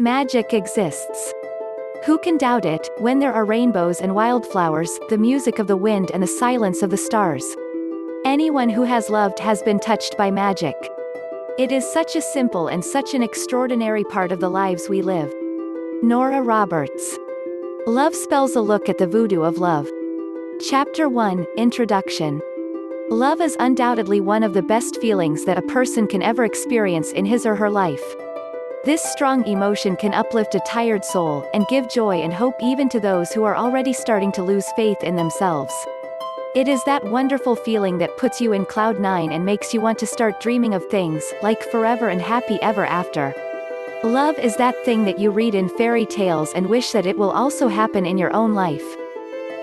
Magic exists. Who can doubt it, when there are rainbows and wildflowers, the music of the wind and the silence of the stars? Anyone who has loved has been touched by magic. It is such a simple and such an extraordinary part of the lives we live. Nora Roberts. Love spells, a look at the voodoo of love. Chapter 1, Introduction. Love is undoubtedly one of the best feelings that a person can ever experience in his or her life. This strong emotion can uplift a tired soul, and give joy and hope even to those who are already starting to lose faith in themselves. It is that wonderful feeling that puts you in cloud nine and makes you want to start dreaming of things, like forever and happy ever after. Love is that thing that you read in fairy tales and wish that it will also happen in your own life.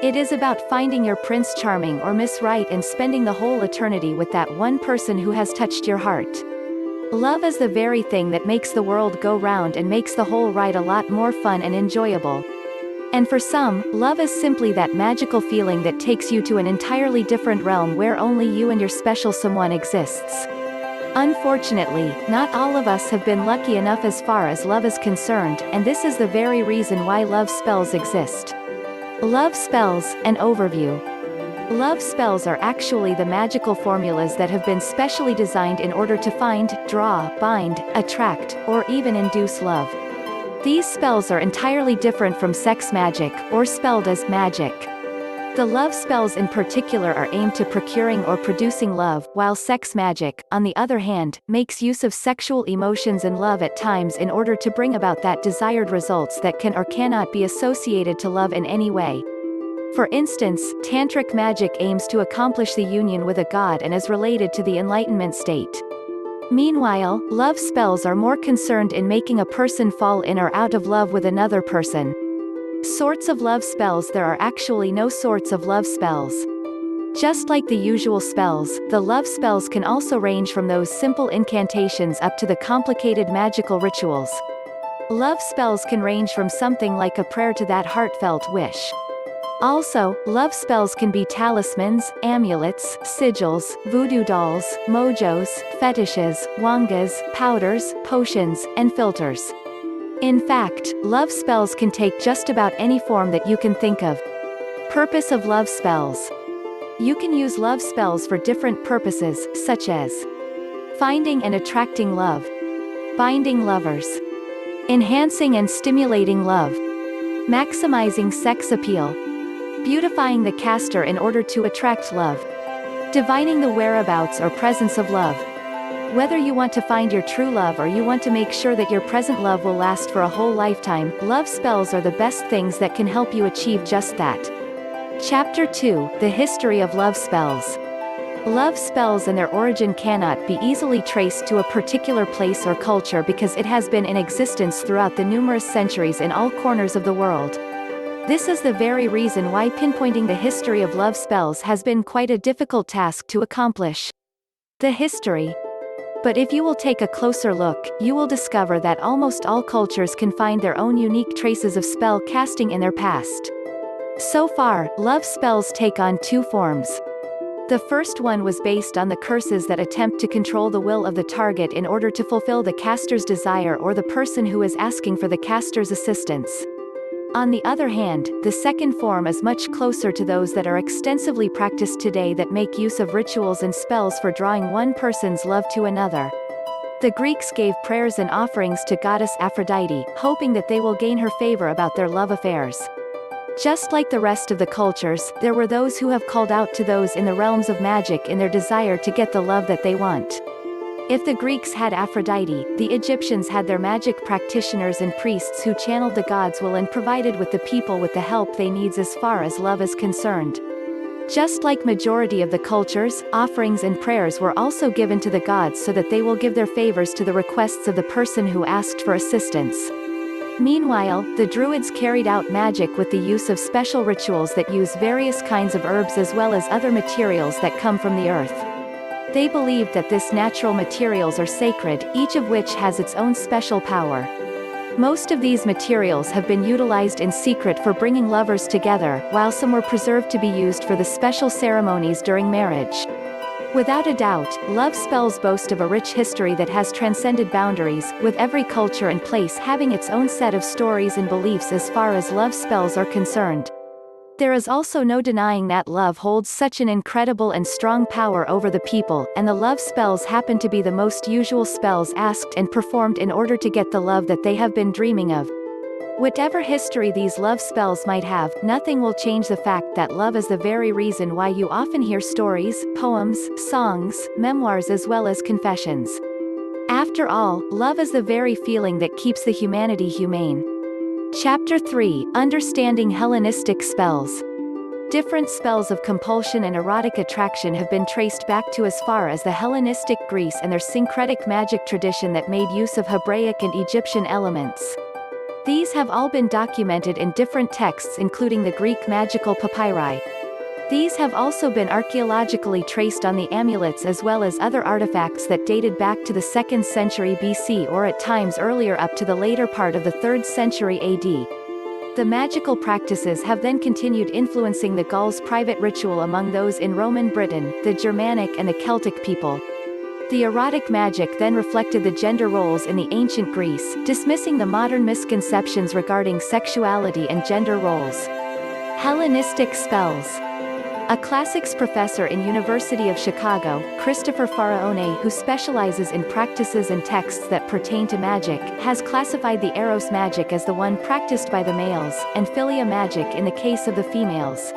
It is about finding your Prince Charming or Miss Right and spending the whole eternity with that one person who has touched your heart. Love is the very thing that makes the world go round and makes the whole ride a lot more fun and enjoyable. And for some, love is simply that magical feeling that takes you to an entirely different realm where only you and your special someone exists. Unfortunately, not all of us have been lucky enough as far as love is concerned, and this is the very reason why love spells exist. Love spells, an overview. Love spells are actually the magical formulas that have been specially designed in order to find, draw, bind, attract, or even induce love. These spells are entirely different from sex magic, or spelled as magic. The love spells in particular are aimed to procuring or producing love, while sex magic, on the other hand, makes use of sexual emotions and love at times in order to bring about that desired results that can or cannot be associated to love in any way. For instance, tantric magic aims to accomplish the union with a god and is related to the enlightenment state. Meanwhile, love spells are more concerned in making a person fall in or out of love with another person. Sorts of love spells. There are actually no sorts of love spells. Just like the usual spells, the love spells can also range from those simple incantations up to the complicated magical rituals. Love spells can range from something like a prayer to that heartfelt wish. Also, love spells can be talismans, amulets, sigils, voodoo dolls, mojos, fetishes, wangas, powders, potions, and filters. In fact, love spells can take just about any form that you can think of. Purpose of love spells. You can use love spells for different purposes, such as finding and attracting love, binding lovers, enhancing and stimulating love, maximizing sex appeal, beautifying the caster in order to attract love, divining the whereabouts or presence of love. Whether you want to find your true love or you want to make sure that your present love will last for a whole lifetime, love spells are the best things that can help you achieve just that. Chapter 2, The History of Love Spells. Love spells and their origin cannot be easily traced to a particular place or culture because it has been in existence throughout the numerous centuries in all corners of the world. This is the very reason why pinpointing the history of love spells has been quite a difficult task to accomplish. The history. But if you will take a closer look, you will discover that almost all cultures can find their own unique traces of spell casting in their past. So far, love spells take on two forms. The first one was based on the curses that attempt to control the will of the target in order to fulfill the caster's desire or the person who is asking for the caster's assistance. On the other hand, the second form is much closer to those that are extensively practiced today that make use of rituals and spells for drawing one person's love to another. The Greeks gave prayers and offerings to goddess Aphrodite, hoping that they will gain her favor about their love affairs. Just like the rest of the cultures, there were those who have called out to those in the realms of magic in their desire to get the love that they want. If the Greeks had Aphrodite, the Egyptians had their magic practitioners and priests who channeled the gods' will and provided with the people with the help they need as far as love is concerned. Just like majority of the cultures, offerings and prayers were also given to the gods so that they will give their favors to the requests of the person who asked for assistance. Meanwhile, the Druids carried out magic with the use of special rituals that use various kinds of herbs as well as other materials that come from the earth. They believed that these natural materials are sacred, each of which has its own special power. Most of these materials have been utilized in secret for bringing lovers together, while some were preserved to be used for the special ceremonies during marriage. Without a doubt, love spells boast of a rich history that has transcended boundaries, with every culture and place having its own set of stories and beliefs as far as love spells are concerned. There is also no denying that love holds such an incredible and strong power over the people, and the love spells happen to be the most usual spells asked and performed in order to get the love that they have been dreaming of. Whatever history these love spells might have, nothing will change the fact that love is the very reason why you often hear stories, poems, songs, memoirs as well as confessions. After all, love is the very feeling that keeps the humanity humane. Chapter 3: Understanding Hellenistic Spells. Different spells of compulsion and erotic attraction have been traced back to as far as the Hellenistic Greece and their syncretic magic tradition that made use of Hebraic and Egyptian elements. These have all been documented in different texts including the Greek magical papyri. These have also been archaeologically traced on the amulets as well as other artifacts that dated back to the 2nd century BC or at times earlier up to the later part of the 3rd century AD. The magical practices have then continued influencing the Gauls' private ritual among those in Roman Britain, the Germanic and the Celtic people. The erotic magic then reflected the gender roles in the ancient Greece, dismissing the modern misconceptions regarding sexuality and gender roles. Hellenistic spells. A classics professor in University of Chicago, Christopher Faraone, who specializes in practices and texts that pertain to magic, has classified the eros magic as the one practiced by the males, and philia magic in the case of the females.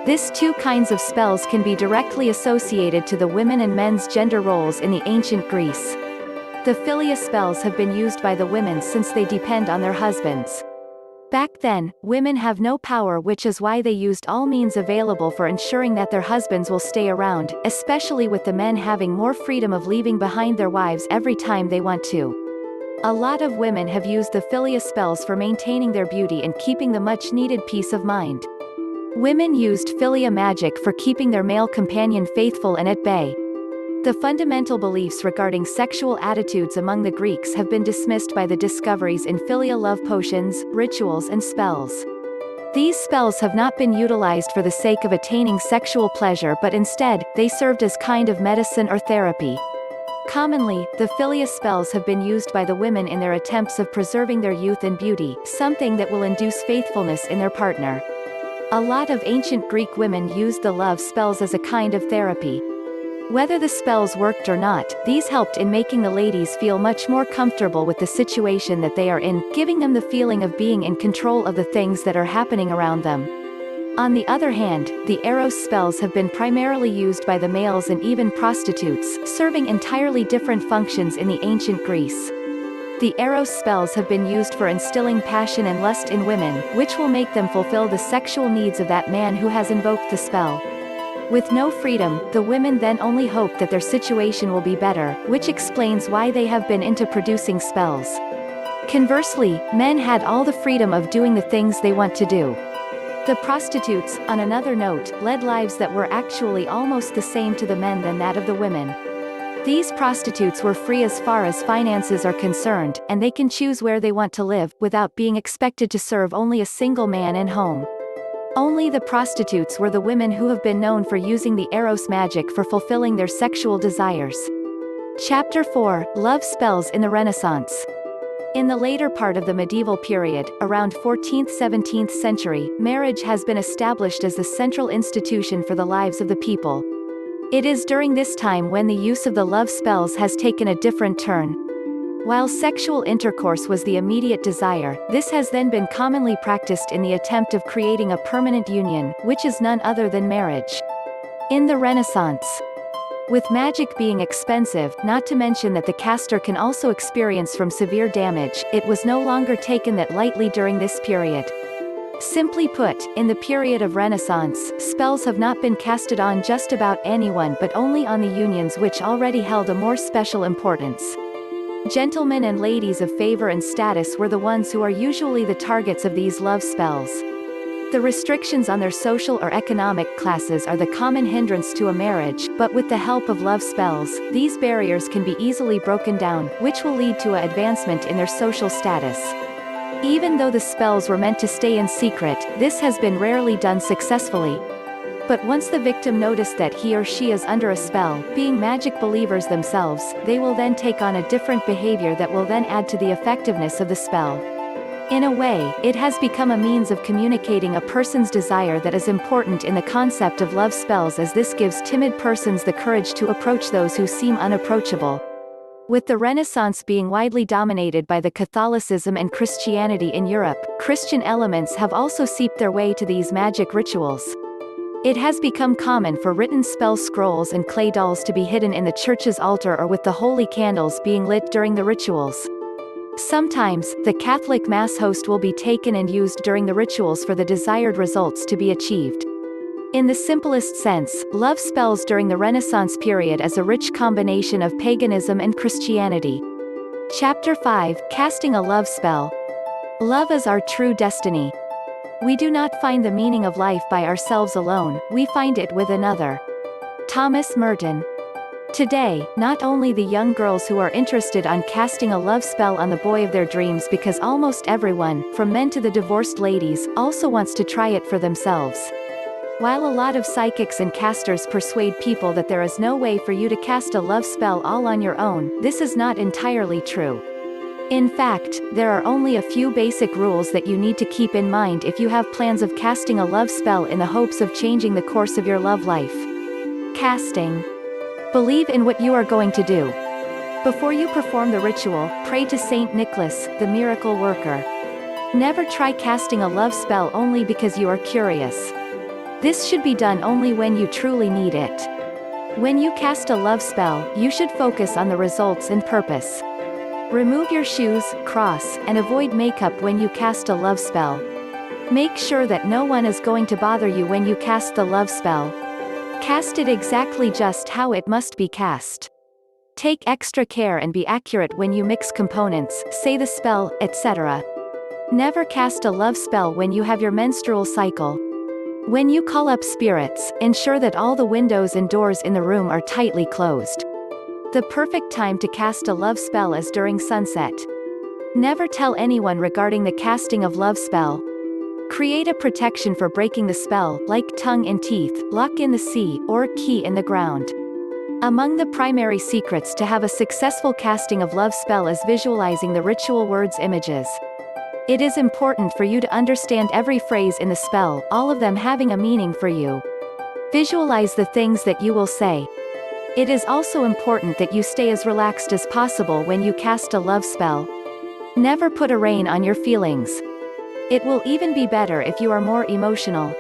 These two kinds of spells can be directly associated to the women and men's gender roles in the ancient Greece. The philia spells have been used by the women since they depend on their husbands. Back then, women have no power, which is why they used all means available for ensuring that their husbands will stay around, especially with the men having more freedom of leaving behind their wives every time they want to. A lot of women have used the philia spells for maintaining their beauty and keeping the much-needed peace of mind. Women used philia magic for keeping their male companion faithful and at bay. The fundamental beliefs regarding sexual attitudes among the Greeks have been dismissed by the discoveries in philia love potions, rituals and spells. These spells have not been utilized for the sake of attaining sexual pleasure, but instead, they served as kind of medicine or therapy. Commonly, the philia spells have been used by the women in their attempts of preserving their youth and beauty, something that will induce faithfulness in their partner. A lot of ancient Greek women used the love spells as a kind of therapy. Whether the spells worked or not, these helped in making the ladies feel much more comfortable with the situation that they are in, giving them the feeling of being in control of the things that are happening around them. On the other hand, the eros spells have been primarily used by the males and even prostitutes, serving entirely different functions in the ancient Greece. The eros spells have been used for instilling passion and lust in women, which will make them fulfill the sexual needs of that man who has invoked the spell. With no freedom, the women then only hope that their situation will be better, which explains why they have been into producing spells. Conversely, men had all the freedom of doing the things they want to do. The prostitutes, on another note, led lives that were actually almost the same to the men than that of the women. These prostitutes were free as far as finances are concerned, and they can choose where they want to live, without being expected to serve only a single man and home. Only the prostitutes were the women who have been known for using the eros magic for fulfilling their sexual desires. Chapter 4: Love Spells in the Renaissance. In the later part of the medieval period, around 14th–17th century, marriage has been established as the central institution for the lives of the people. It is during this time when the use of the love spells has taken a different turn. While sexual intercourse was the immediate desire, this has then been commonly practiced in the attempt of creating a permanent union, which is none other than marriage. In the Renaissance, with magic being expensive, not to mention that the caster can also experience from severe damage, it was no longer taken that lightly during this period. Simply put, in the period of Renaissance, spells have not been casted on just about anyone but only on the unions which already held a more special importance. Gentlemen and ladies of favor and status were the ones who are usually the targets of these love spells. The restrictions on their social or economic classes are the common hindrance to a marriage, but with the help of love spells, these barriers can be easily broken down, which will lead to an advancement in their social status. Even though the spells were meant to stay in secret, this has been rarely done successfully. But once the victim noticed that he or she is under a spell, being magic believers themselves, they will then take on a different behavior that will then add to the effectiveness of the spell. In a way, it has become a means of communicating a person's desire that is important in the concept of love spells, as this gives timid persons the courage to approach those who seem unapproachable. With the Renaissance being widely dominated by the Catholicism and Christianity in Europe, Christian elements have also seeped their way to these magic rituals. It has become common for written spell scrolls and clay dolls to be hidden in the church's altar or with the holy candles being lit during the rituals. Sometimes, the Catholic Mass host will be taken and used during the rituals for the desired results to be achieved. In the simplest sense, love spells during the Renaissance period as a rich combination of paganism and Christianity. Chapter 5, Casting a Love Spell. Love is our true destiny. We do not find the meaning of life by ourselves alone, we find it with another. Thomas Merton. Today, not only the young girls who are interested on casting a love spell on the boy of their dreams, because almost everyone, from men to the divorced ladies, also wants to try it for themselves. While a lot of psychics and casters persuade people that there is no way for you to cast a love spell all on your own, this is not entirely true. In fact, there are only a few basic rules that you need to keep in mind if you have plans of casting a love spell in the hopes of changing the course of your love life. Casting. Believe in what you are going to do. Before you perform the ritual, pray to Saint Nicholas, the miracle worker. Never try casting a love spell only because you are curious. This should be done only when you truly need it. When you cast a love spell, you should focus on the results and purpose. Remove your shoes, cross, and avoid makeup when you cast a love spell. Make sure that no one is going to bother you when you cast the love spell. Cast it exactly just how it must be cast. Take extra care and be accurate when you mix components, say the spell, etc. Never cast a love spell when you have your menstrual cycle. When you call up spirits, ensure that all the windows and doors in the room are tightly closed. The perfect time to cast a love spell is during sunset. Never tell anyone regarding the casting of love spell. Create a protection for breaking the spell, like tongue in teeth, lock in the sea, or key in the ground. Among the primary secrets to have a successful casting of love spell is visualizing the ritual words images. It is important for you to understand every phrase in the spell, all of them having a meaning for you. Visualize the things that you will say. It is also important that you stay as relaxed as possible when you cast a love spell. Never put a rein on your feelings. It will even be better if you are more emotional.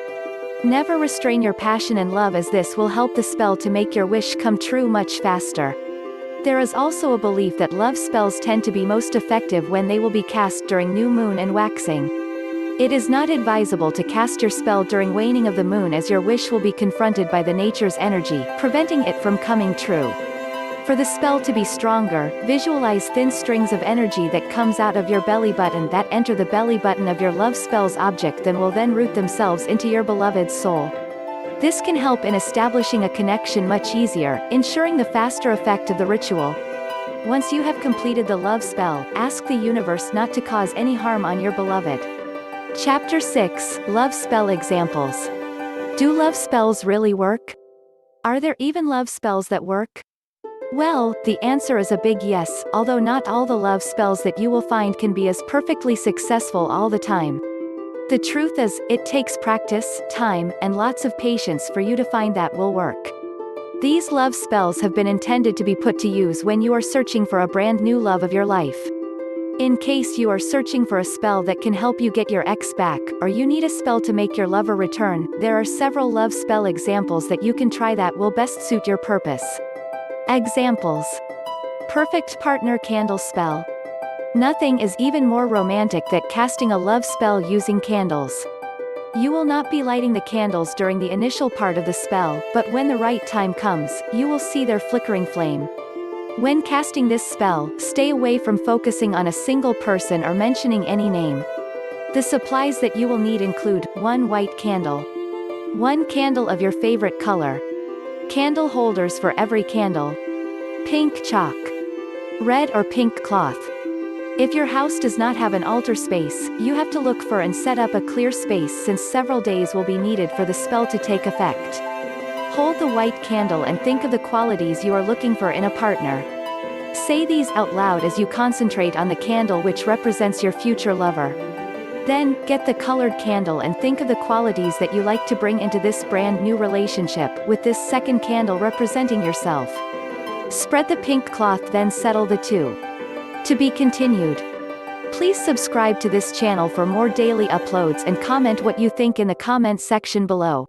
Never restrain your passion and love, as this will help the spell to make your wish come true much faster. There is also a belief that love spells tend to be most effective when they will be cast during new moon and waxing. It is not advisable to cast your spell during waning of the moon, as your wish will be confronted by the nature's energy, preventing it from coming true. For the spell to be stronger, visualize thin strings of energy that comes out of your belly button that enter the belly button of your love spell's object, then will then root themselves into your beloved's soul. This can help in establishing a connection much easier, ensuring the faster effect of the ritual. Once you have completed the love spell, ask the universe not to cause any harm on your beloved. Chapter 6, Love Spell Examples. Do love spells really work? Are there even love spells that work? Well, the answer is a big yes, although not all the love spells that you will find can be as perfectly successful all the time. The truth is, it takes practice, time, and lots of patience for you to find that will work. These love spells have been intended to be put to use when you are searching for a brand new love of your life. In case you are searching for a spell that can help you get your ex back, or you need a spell to make your lover return, there are several love spell examples that you can try that will best suit your purpose. Examples. Perfect partner candle spell. Nothing is even more romantic than casting a love spell using candles. You will not be lighting the candles during the initial part of the spell, but when the right time comes, you will see their flickering flame. When casting this spell, stay away from focusing on a single person or mentioning any name. The supplies that you will need include 1 white candle, 1 candle of your favorite color, candle holders for every candle, pink chalk, red or pink cloth. If your house does not have an altar space, you have to look for and set up a clear space since several days will be needed for the spell to take effect. Hold the white candle and think of the qualities you are looking for in a partner. Say these out loud as you concentrate on the candle which represents your future lover. Then, get the colored candle and think of the qualities that you like to bring into this brand new relationship, with this second candle representing yourself. Spread the pink cloth, then settle the two. To be continued. Please subscribe to this channel for more daily uploads and comment what you think in the comment section below.